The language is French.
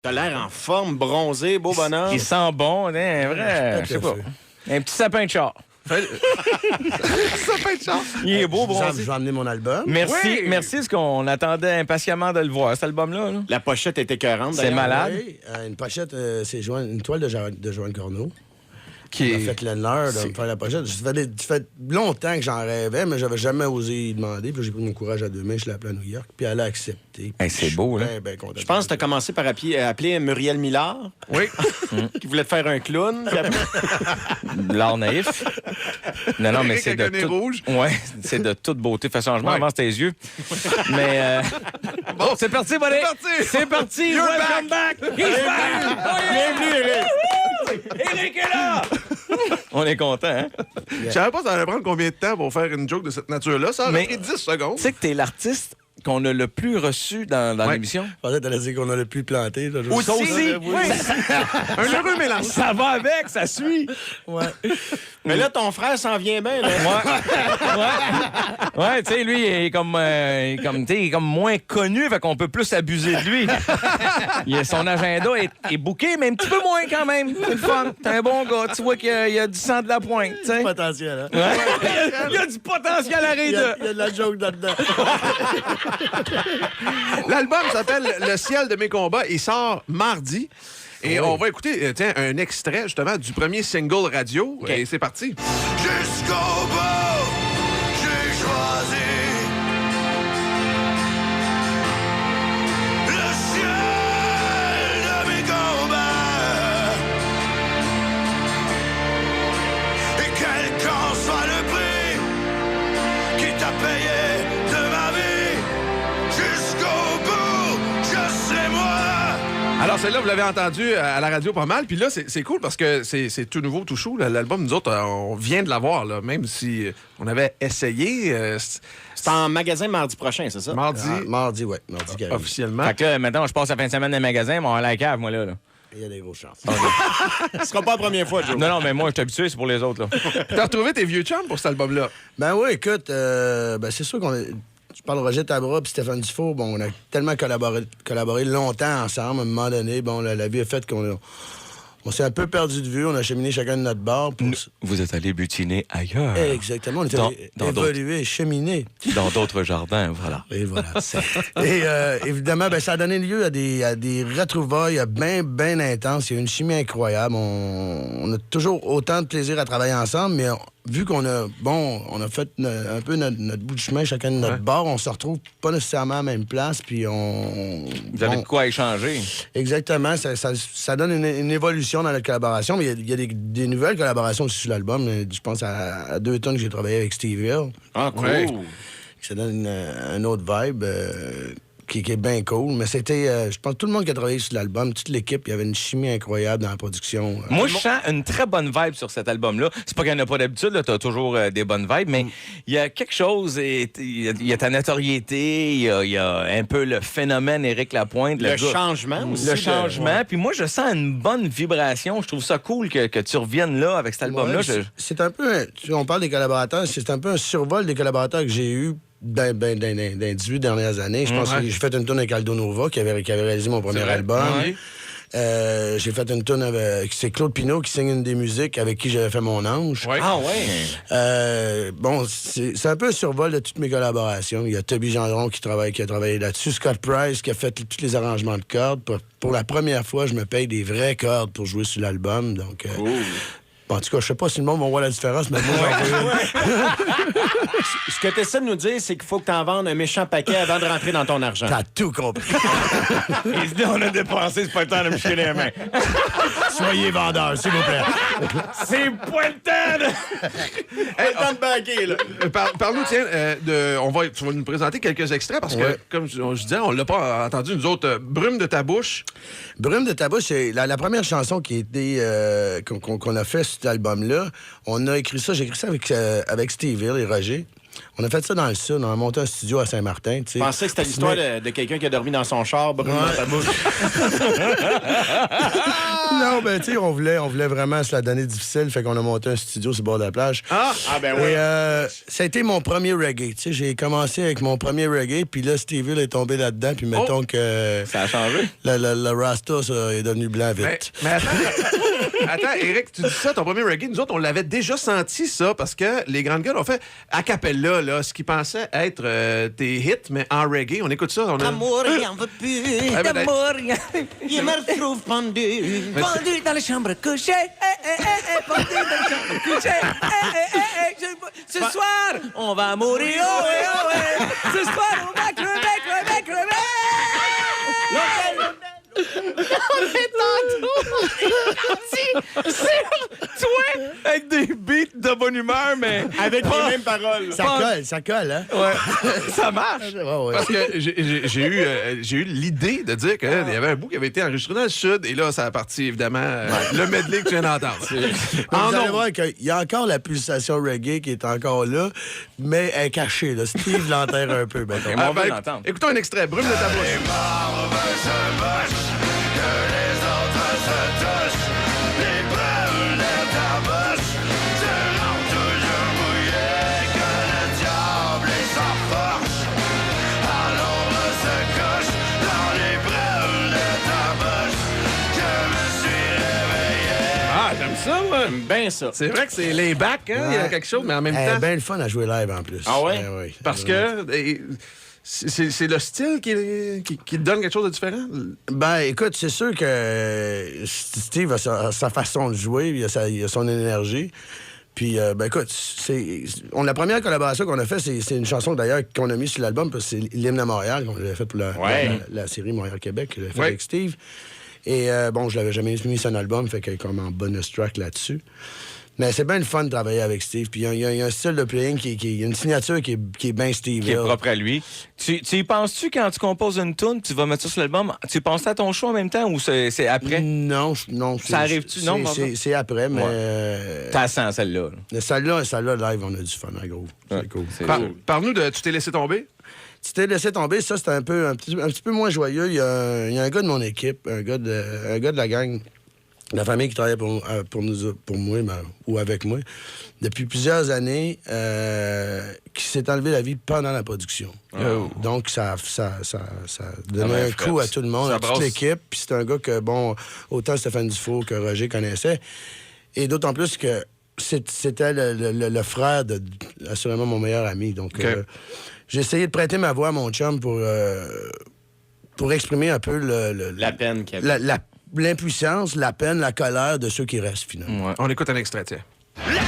T'as l'air en forme, bronzé, beau bonhomme. Il sent bon, hein, un vrai, je sais pas. Un petit sapin de char. Ça peut être ça. Il est beau, bronzé. Je vais emmener mon album. Merci, Oui. merci, ce qu'on attendait impatiemment de le voir, cet album-là. Là. La pochette était écœurante. C'est d'ailleurs. malade. Oui, une pochette, c'est une toile de Joanne Corneau. Qui Il a est... fait l'honneur de me faire la pochette. Ça fait longtemps que j'en rêvais, mais j'avais jamais osé y demander. Puis j'ai pris mon courage à deux mains, je l'ai appelé à New York. Puis elle a accepté. Hey, c'est beau, là. Ben content. Je pense que tu as commencé par appeler Muriel Millard, Oui. qui voulait te faire un clown. Puis après- L'art naïf. Non, mais Eric c'est avec de un nez tout... rouge. Ouais, c'est de toute beauté. Fais changement, Ouais. avance tes yeux. Mais bon, c'est parti, buddy. C'est parti. You're Welcome back. He's back. Bienvenue, Eric. Eric est là. On est content, hein? Je savais pas ça allait prendre combien de temps pour faire une joke de cette nature-là. Ça aurait pris 10 secondes. Tu sais que t'es l'artiste qu'on a le plus reçu dans Ouais. l'émission? Je pensais que t'allais dire qu'on a le plus planté. Là, Ça aussi? Oui. Un heureux mélange. Ça va avec, ça suit. Ouais. Mais là, ton frère s'en vient bien. Là. Ouais, tu sais, lui, il est comme, tu sais, il est comme moins connu, fait qu'on peut plus abuser de lui. Son agenda est booké, mais un petit peu moins quand même. C'est le fun. T'es un bon gars. Tu vois qu'il y a du sang de la pointe, tu sais. Potentiel, hein? Ouais. Il y a du potentiel à Il y a rire de la joke là-dedans. L'album s'appelle Le ciel de mes combats. Il sort mardi. Et on va écouter un extrait justement du premier single radio. Et c'est parti. Jusqu'au bout, j'ai choisi le ciel de mes combats. Et quel qu'en soit le prix qui t'a payé de ma vie, jusqu'au bout, je sais moi. Alors, celle-là, vous l'avez entendu à la radio pas mal. Puis là, c'est cool parce que c'est tout nouveau, tout chaud. L'album, nous autres, on vient de l'avoir, là, même si on avait essayé C'est en magasin mardi prochain, c'est ça? mardi, Mardi, ouais. Mardi qui arrive. officiellement. Fait que là, maintenant, je passe la fin de semaine dans les magasins, mais on a la cave, moi, là. Il y a des grosses chances. Ce sera pas la première fois, Joe. Non, mais moi, je suis habitué, c'est pour les autres, là. T'as retrouvé tes vieux chums pour cet album-là? Ben oui, écoute, c'est sûr qu'on est... Je parle de Roger Tabra et Stéphane Dufault. Bon, on a tellement collaboré longtemps ensemble. À un moment donné, bon, la vie a fait on s'est un peu perdu de vue. On a cheminé chacun de notre bord. Vous êtes allé butiner ailleurs. Exactement. On était Dans évolué, cheminé. Dans d'autres jardins, voilà. Et voilà. Et évidemment, ça a donné lieu à des retrouvailles bien intenses. Il y a une chimie incroyable. On a toujours autant de plaisir à travailler ensemble, mais vu qu'on a fait un peu notre bout de chemin, chacun de notre bord, on se retrouve pas nécessairement à la même place, puis Vous avez de quoi échanger. Exactement. Ça donne une évolution dans notre collaboration, mais il y a des nouvelles collaborations aussi sur l'album. Je pense à 2 tonnes que j'ai travaillé avec Steve Hill. Ah, cool. Ouais. Ça donne un autre vibe qui est bien cool. Mais c'était, je pense, tout le monde qui a travaillé sur l'album, toute l'équipe, il y avait une chimie incroyable dans la production. Moi, je sens une très bonne vibe sur cet album-là. C'est pas qu'il n'y en a pas d'habitude, tu as toujours des bonnes vibes, mais il y a quelque chose, il y a ta notoriété, il y a un peu le phénomène Éric Lapointe. Le gars. changement aussi. Le changement. Puis moi, je sens une bonne vibration. Je trouve ça cool que tu reviennes là avec cet album-là. Ouais, c'est un peu, on parle des collaborateurs, c'est un peu un survol des collaborateurs que j'ai eu dans les 18 dernières années. Je pense que j'ai fait une tournée avec Aldo Nova, qui avait réalisé mon premier album. Ouais. J'ai fait une tournée avec... C'est Claude Pinault qui signe une des musiques avec qui j'avais fait Mon Ange. Ouais. Ah, ouais. C'est un peu un survol de toutes mes collaborations. Il y a Toby Gendron qui a travaillé là-dessus. Scott Price qui a fait tous les arrangements de cordes. Pour la première fois, je me paye des vraies cordes pour jouer sur l'album. Donc, bon, en tout cas, je sais pas si le monde va voir la différence, mais moi, Ce que tu essaies de nous dire, c'est qu'il faut que tu en vendes un méchant paquet avant de rentrer dans ton argent. t'as tout compris. Il se dit, on a dépensé, c'est pas le temps de me chier les mains. Soyez vendeur, s'il vous plaît. C'est pas le temps de... Pas le temps de banquer, là. Parle-nous, tiens, tu vas nous présenter quelques extraits parce que, comme je disais, on l'a pas entendu, nous autres. Brume de ta bouche. Brume de ta bouche, c'est la première chanson qui était qu'on a fait sur cet album-là. On a écrit ça, j'ai écrit ça avec Steve Hill et Roger. On a fait ça dans le sud, on a monté un studio à Saint-Martin. Je pensais que c'était l'histoire de quelqu'un qui a dormi dans son char, brume dans ta bouche. Non, Non, ben, tu sais, on voulait vraiment se la donner difficile, fait qu'on a monté un studio sur le bord de la plage. Ah, ben oui. Et ça a été mon premier reggae. Tu sais, j'ai commencé avec mon premier reggae, puis là, Steve Hill est tombé là-dedans, puis mettons que... Ça a changé. Le Rasta, ça, est devenu blanc vite. Mais attends, Éric, tu dis ça, ton premier reggae, nous autres, on l'avait déjà senti, ça, parce que les Grandes Gueules ont fait a cappella, là, ce qu'ils pensaient être des hits, mais en reggae. On écoute ça. On a... Amour, il en veut plus. ben, D'amour, Il me retrouve pendu. pendu dans la chambre couchée. Pendu dans la chambre couchée. Ce soir, on va mourir. Oh, ce soir, on va crever. Toi, avec des beats de bonne humeur, mais Avec les mêmes paroles. Ça colle, hein? ouais, ça marche. Ouais. Parce que j'ai eu l'idée de dire qu'il y avait un bout qui avait été enregistré dans le Sud, et là, ça a parti, évidemment, le medley que tu viens d'entendre. Vous allez voir qu'il y a encore la pulsation reggae qui est encore là, mais elle est cachée. Là. Steve l'enterre un peu, mettons. Et moi, on va l'entendre. Écoutons un extrait. Brume de ta bouche. Marbre se moche, que les autres se touchent. Les brûles de ta bouche se rendent toujours mouillés. Que le diable les enfourche. À l'ombre se couche dans les brûles de ta bouche. Je me suis réveillé. Ah, j'aime ça, moi. J'aime bien ça. C'est vrai que c'est layback, hein? Il y a quelque chose, mais en même Elle est temps... bien le fun à jouer live en plus. Ah ouais? Oui. Parce que... C'est le style qui te donne quelque chose de différent? Ben, écoute, c'est sûr que Steve a sa façon de jouer, il a son énergie. Puis, ben écoute, la première collaboration qu'on a faite, c'est une chanson d'ailleurs qu'on a mise sur l'album, parce que c'est l'hymne à Montréal, qu'on avait fait pour la série Montréal-Québec, que j'avais fait avec Steve. Et bon, je l'avais jamais mis sur un album, fait qu'il est comme en bonus track là-dessus. Mais c'est bien le fun de travailler avec Steve. Puis il y a un style de playing il y a une signature qui est bien Steve. Qui est propre à lui. Tu y penses-tu quand tu composes une tune, tu vas mettre ça sur l'album, tu penses à ton choix en même temps ou c'est après? Non. Ça arrive-tu? Non, c'est après, mais... T'as sens celle-là. Celle-là, live, on a du fun, hein, gros. C'est cool. Parle-nous de Tu t'es laissé tomber. Tu t'es laissé tomber, ça, c'était un petit peu moins joyeux. Il y a un gars de mon équipe, un gars de la gang, de la famille qui travaille pour moi, ou avec moi, depuis plusieurs années, qui s'est enlevé la vie pendant la production. Donc, ça donnait un coup à tout le monde, à toute l'équipe. Puis c'est un gars que, bon, autant Stéphane Dufault que Roger connaissaient. Et d'autant plus que c'était le frère de, assurément, mon meilleur ami. Donc, j'ai essayé de prêter ma voix à mon chum pour exprimer un peu La peine qu'il y avait. l'impuissance, la peine, la colère de ceux qui restent, finalement. Ouais. On écoute un extrait, tiens. Laisse